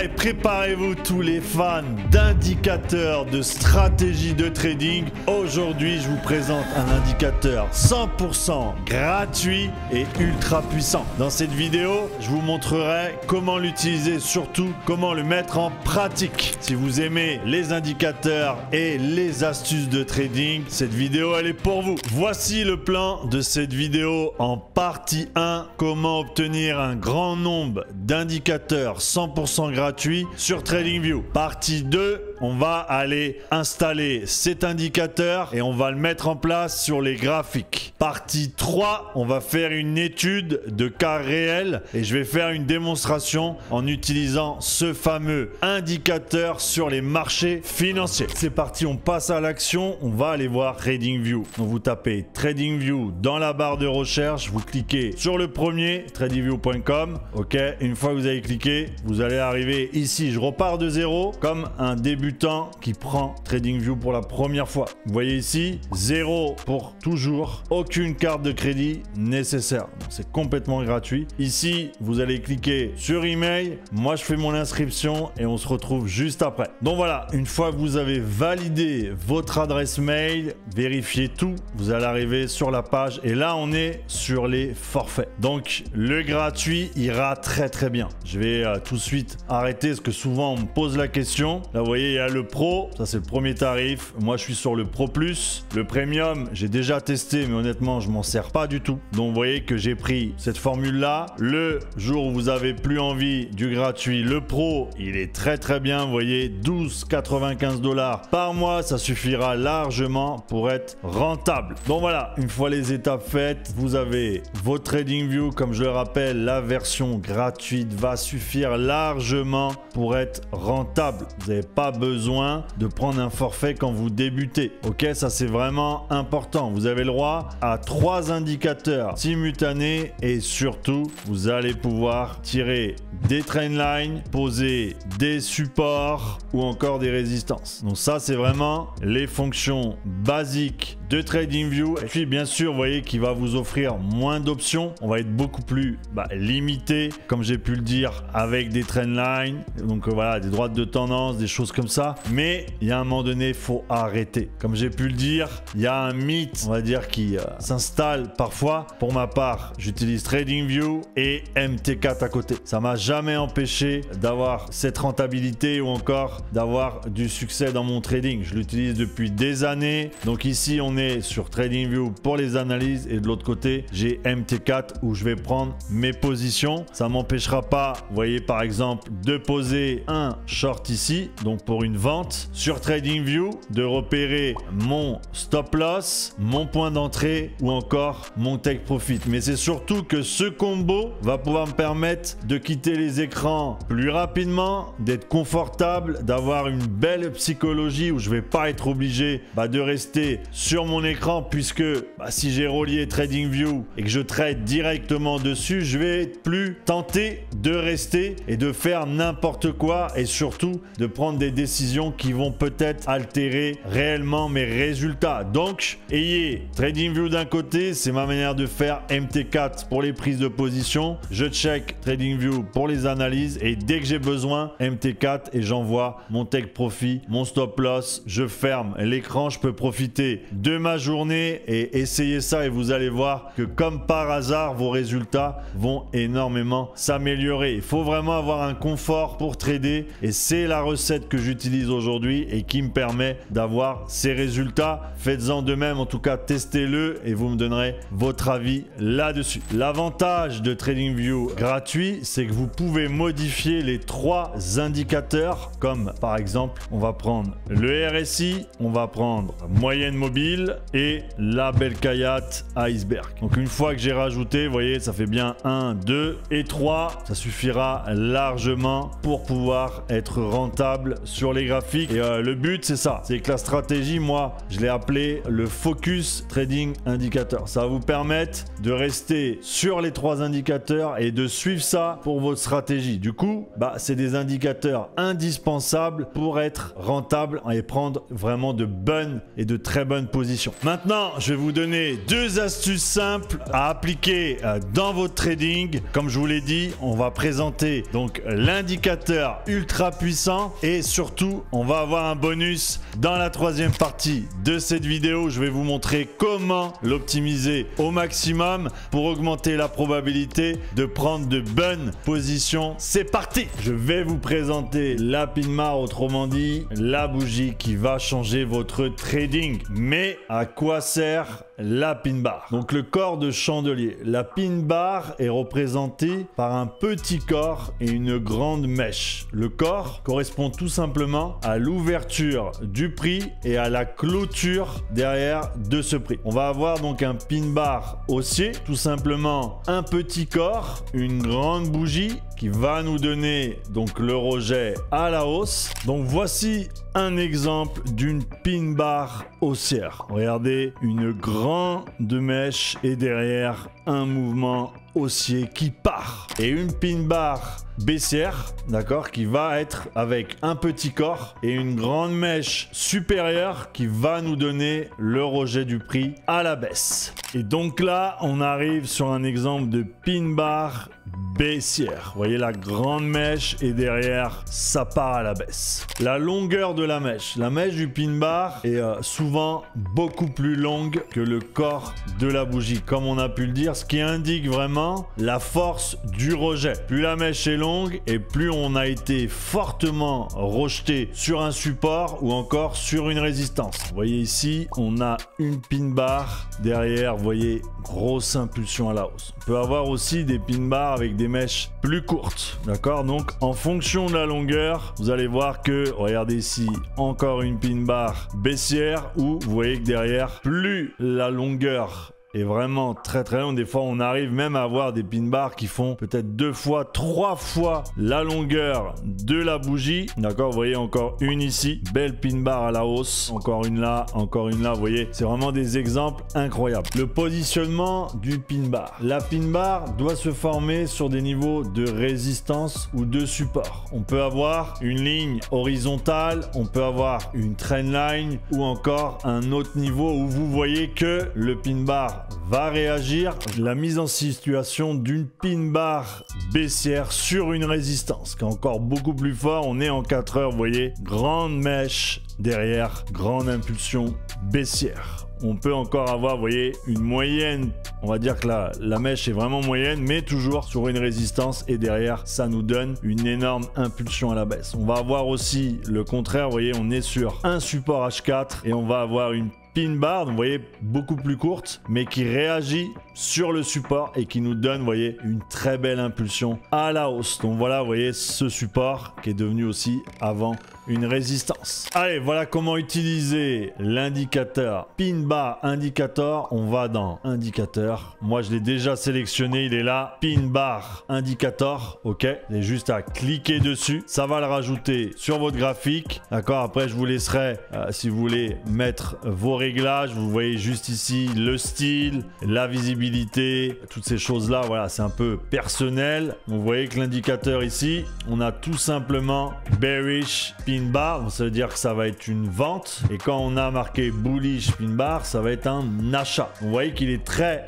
Allez, préparez-vous tous les fans d'indicateurs de stratégie de trading. Aujourd'hui, je vous présente un indicateur 100% gratuit et ultra puissant. Dans cette vidéo, je vous montrerai comment l'utiliser, surtout comment le mettre en pratique. Si vous aimez les indicateurs et les astuces de trading, cette vidéo, elle est pour vous. Voici le plan de cette vidéo en partie 1. Comment obtenir un grand nombre d'indicateurs 100% gratuits sur TradingView. Partie 2, on va aller installer cet indicateur et on va le mettre en place sur les graphiques. Partie 3, on va faire une étude de cas réel et je vais faire une démonstration en utilisant ce fameux indicateur sur les marchés financiers. C'est parti, on passe à l'action. On va aller voir TradingView. Donc vous tapez TradingView dans la barre de recherche, vous cliquez sur le premier, tradingview.com. Ok, une fois que vous avez cliqué, vous allez arriver ici. Je repars de zéro comme un débutant qui prend TradingView pour la première fois. Vous voyez ici, 0 pour toujours, aucune carte de crédit nécessaire. C'est complètement gratuit. Ici, vous allez cliquer sur email. Moi, je fais mon inscription et on se retrouve juste après. Donc voilà, une fois que vous avez validé votre adresse mail, vérifiez tout. Vous allez arriver sur la page et là, on est sur les forfaits. Donc, le gratuit ira très bien. Je vais tout de suite arrêter parce que souvent, on me pose la question. Là, vous voyez, il y a le Pro. Ça, c'est le premier tarif. Moi, je suis sur le Pro Plus. Le Premium, j'ai déjà testé, mais honnêtement, je m'en sers pas du tout. Donc, vous voyez que j'ai pris cette formule-là. Le jour où vous avez plus envie du gratuit, le Pro, il est très bien. Vous voyez, 12,95 $ par mois. Ça suffira largement pour être rentable. Donc, voilà. Une fois les étapes faites, vous avez votre TradingView. Comme je le rappelle, la version gratuite va suffire largement pour être rentable. Vous n'avez pas besoin de prendre un forfait quand vous débutez. Ok, ça c'est vraiment important. Vous avez le droit à 3 indicateurs simultanés et surtout, vous allez pouvoir tirer des trendlines, poser des supports ou encore des résistances. Donc ça, c'est vraiment les fonctions basiques de TradingView. Et puis bien sûr, vous voyez qu'il va vous offrir moins d'options. On va être beaucoup plus limité, comme j'ai pu le dire, avec des trendlines. Donc voilà, des droites de tendance, des choses comme ça. Mais il y a un moment donné, il faut arrêter. Comme j'ai pu le dire, il y a un mythe, on va dire, qui s'installe parfois. Pour ma part, j'utilise TradingView et MT4 à côté. Ça m'a jamais empêché d'avoir cette rentabilité ou encore d'avoir du succès dans mon trading. Je l'utilise depuis des années. Donc ici, on est sur TradingView pour les analyses et de l'autre côté, j'ai MT4 où je vais prendre mes positions. Ça m'empêchera pas, vous voyez par exemple, de poser un short ici, donc pour une vente sur TradingView, de repérer mon stop loss, mon point d'entrée ou encore mon take profit. Mais c'est surtout que ce combo va pouvoir me permettre de quitter les écrans plus rapidement, d'être confortable, d'avoir une belle psychologie où je vais pas être obligé de rester sur mon écran puisque si j'ai relié TradingView et que je trade directement dessus, je vais être plus tenté de rester et de faire n'importe quoi et surtout de prendre des décisions qui vont peut-être altérer réellement mes résultats. Donc, ayez TradingView d'un côté, c'est ma manière de faire, MT4 pour les prises de position. Je check TradingView pour les analyses et dès que j'ai besoin, MT4 et j'envoie mon take profit, mon stop loss, je ferme l'écran, je peux profiter de ma journée et essayer ça et vous allez voir que comme par hasard, vos résultats vont énormément s'améliorer. Il faut vraiment avoir un confort pour trader et c'est la recette que j'utilise aujourd'hui et qui me permet d'avoir ces résultats. Faites-en de même, en tout cas testez-le et vous me donnerez votre avis là-dessus. L'avantage de TradingView gratuit, c'est que vous pouvez modifier les 3 indicateurs comme par exemple, on va prendre le RSI, on va prendre moyenne mobile et la Belkayat Iceberg. Donc une fois que j'ai rajouté, vous voyez, ça fait bien 1, 2 et 3. Ça suffira largement pour pouvoir être rentable sur les graphiques. Et le but, c'est ça. C'est que la stratégie, moi, je l'ai appelé le Focus Trading Indicator. Ça va vous permettre de rester sur les 3 indicateurs et de suivre ça pour votre stratégie. Du coup, c'est des indicateurs indispensables pour être rentable et prendre vraiment de bonnes et de très bonnes positions position. Maintenant, je vais vous donner 2 astuces simples à appliquer dans votre trading. Comme je vous l'ai dit, on va présenter donc l'indicateur ultra puissant et surtout, on va avoir un bonus dans la 3e partie de cette vidéo. Je vais vous montrer comment l'optimiser au maximum pour augmenter la probabilité de prendre de bonnes positions. C'est parti! Je vais vous présenter la pin bar, autrement dit, la bougie qui va changer votre trading. Mais à quoi sert la pin bar? Donc le corps de chandelier. La pin bar est représentée par un petit corps et une grande mèche. Le corps correspond tout simplement à l'ouverture du prix et à la clôture derrière de ce prix. On va avoir donc un pin bar haussier, tout simplement un petit corps, une grande bougie qui va nous donner donc le rejet à la hausse. Donc voici un exemple d'une pin bar haussière. Regardez, une grande mèche et derrière un mouvement haussier qui part. Et une pin bar baissière, d'accord, qui va être avec un petit corps et une grande mèche supérieure qui va nous donner le rejet du prix à la baisse. Et donc là, on arrive sur un exemple de pin bar baissière. Vous voyez la grande mèche et derrière, ça part à la baisse. La longueur de la mèche du pin bar est souvent beaucoup plus longue que le corps de la bougie, comme on a pu le dire, ce qui indique vraiment la force du rejet. Plus la mèche est longue et plus on a été fortement rejeté sur un support ou encore sur une résistance. Vous voyez ici, on a une pin bar derrière, vous voyez, grosse impulsion à la hausse. On peut avoir aussi des pin bars avec des mèches plus courtes, d'accord? Donc en fonction de la longueur, vous allez voir que, regardez ici, encore une pin bar baissière où vous voyez que derrière, plus la longueur est vraiment très long. Des fois, on arrive même à avoir des pin bars qui font peut-être 2 fois, 3 fois la longueur de la bougie. D'accord, vous voyez encore une ici. Belle pin bar à la hausse. Encore une là, encore une là. Vous voyez, c'est vraiment des exemples incroyables. Le positionnement du pin bar. La pin bar doit se former sur des niveaux de résistance ou de support. On peut avoir une ligne horizontale, on peut avoir une trendline ou encore un autre niveau où vous voyez que le pin bar va réagir. La mise en situation d'une pin bar baissière sur une résistance qui est encore beaucoup plus fort. On est en 4 heures, vous voyez, grande mèche derrière, grande impulsion baissière. On peut encore avoir, vous voyez, une moyenne. On va dire que la mèche est vraiment moyenne, mais toujours sur une résistance. Et derrière, ça nous donne une énorme impulsion à la baisse. On va avoir aussi le contraire. Vous voyez, on est sur un support H4 et on va avoir une pin bar, vous voyez, beaucoup plus courte, mais qui réagit sur le support et qui nous donne, vous voyez, une très belle impulsion à la hausse. Donc voilà, vous voyez, ce support qui est devenu aussi avant une résistance. Allez, voilà comment utiliser l'indicateur pin bar indicator. On va dans indicateur. Moi, je l'ai déjà sélectionné. Il est là. Pin bar indicator. OK. Vous avez juste à cliquer dessus. Ça va le rajouter sur votre graphique. D'accord. Après, je vous laisserai, si vous voulez, mettre vos réglages. Vous voyez juste ici le style, la visibilité, toutes ces choses-là. Voilà, c'est un peu personnel. Vous voyez que l'indicateur ici, on a tout simplement bearish pin bar, ça veut dire que ça va être une vente, et quand on a marqué bullish pin bar, ça va être un achat. Vous voyez qu'il est très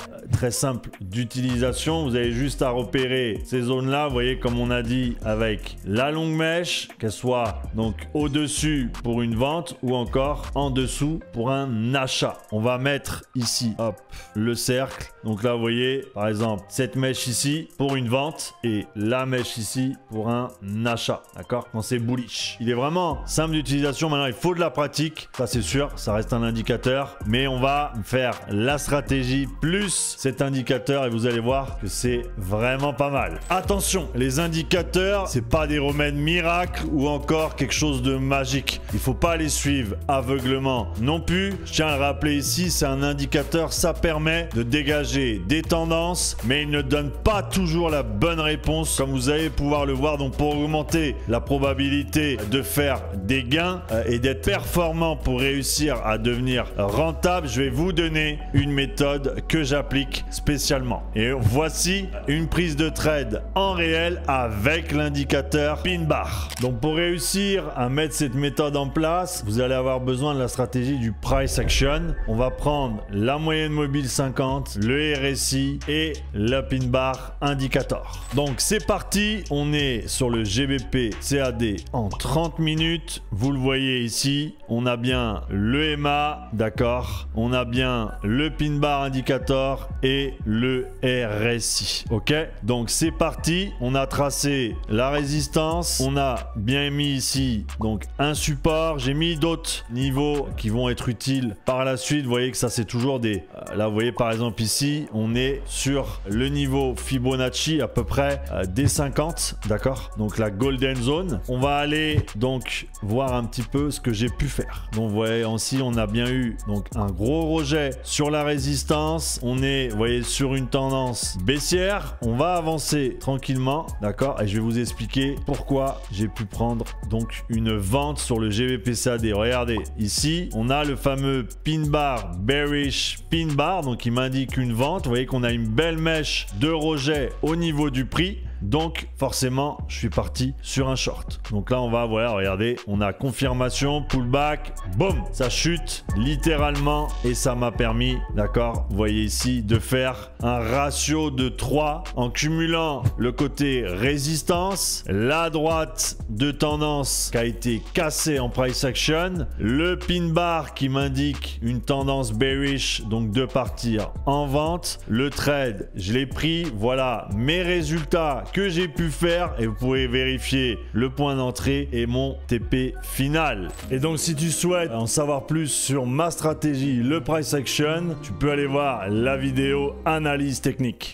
simple d'utilisation. Vous avez juste à repérer ces zones là, vous voyez, comme on a dit, avec la longue mèche, qu'elle soit donc au-dessus pour une vente ou encore en dessous pour un achat. On va mettre ici, hop, le cercle. Donc là, vous voyez, par exemple, cette mèche ici pour une vente et la mèche ici pour un achat. D'accord? Quand c'est bullish. Il est vraiment simple d'utilisation. Maintenant, il faut de la pratique. Ça, c'est sûr. Ça reste un indicateur. Mais on va faire la stratégie plus cet indicateur et vous allez voir que c'est vraiment pas mal. Attention, les indicateurs, c'est pas des remèdes miracles ou encore quelque chose de magique. Il faut pas les suivre aveuglement non plus. Je tiens à le rappeler ici, c'est un indicateur. Ça permet de dégager propager des tendances, mais il ne donne pas toujours la bonne réponse, comme vous allez pouvoir le voir. Donc pour augmenter la probabilité de faire des gains et d'être performant pour réussir à devenir rentable, je vais vous donner une méthode que j'applique spécialement. Et voici une prise de trade en réel avec l'indicateur pin bar. Donc pour réussir à mettre cette méthode en place, vous allez avoir besoin de la stratégie du price action. On va prendre la moyenne mobile 50, le RSI et le pin bar indicator. Donc c'est parti, on est sur le GBP CAD en 30 minutes. Vous le voyez ici, on a bien le EMA, d'accord, on a bien le pin bar indicator et le RSI. Ok, donc c'est parti, on a tracé la résistance, on a bien mis ici donc un support, j'ai mis d'autres niveaux qui vont être utiles par la suite. Vous voyez que ça c'est toujours des, là vous voyez par exemple ici on est sur le niveau Fibonacci à peu près des 50, d'accord, donc la golden zone. On va aller donc voir un petit peu ce que j'ai pu faire. Donc vous voyez aussi on a bien eu donc un gros rejet sur la résistance, on est vous voyez sur une tendance baissière, on va avancer tranquillement, d'accord, et je vais vous expliquer pourquoi j'ai pu prendre donc une vente sur le GBP-CAD. Regardez ici on a le fameux pin bar, bearish pin bar, donc il m'indique une vente. Vous voyez qu'on a une belle mèche de rejet au niveau du prix. Donc forcément je suis parti sur un short. Donc là on va voir, regardez, on a confirmation, pullback, boum, ça chute littéralement et ça m'a permis, d'accord, vous voyez ici, de faire un ratio de 3 en cumulant le côté résistance, la droite de tendance qui a été cassée en price action, le pin bar qui m'indique une tendance bearish, donc de partir en vente, le trade je l'ai pris, voilà mes résultats que j'ai pu faire et vous pouvez vérifier le point d'entrée et mon TP final. Et donc si tu souhaites en savoir plus sur ma stratégie, le price action, tu peux aller voir la vidéo analyse technique.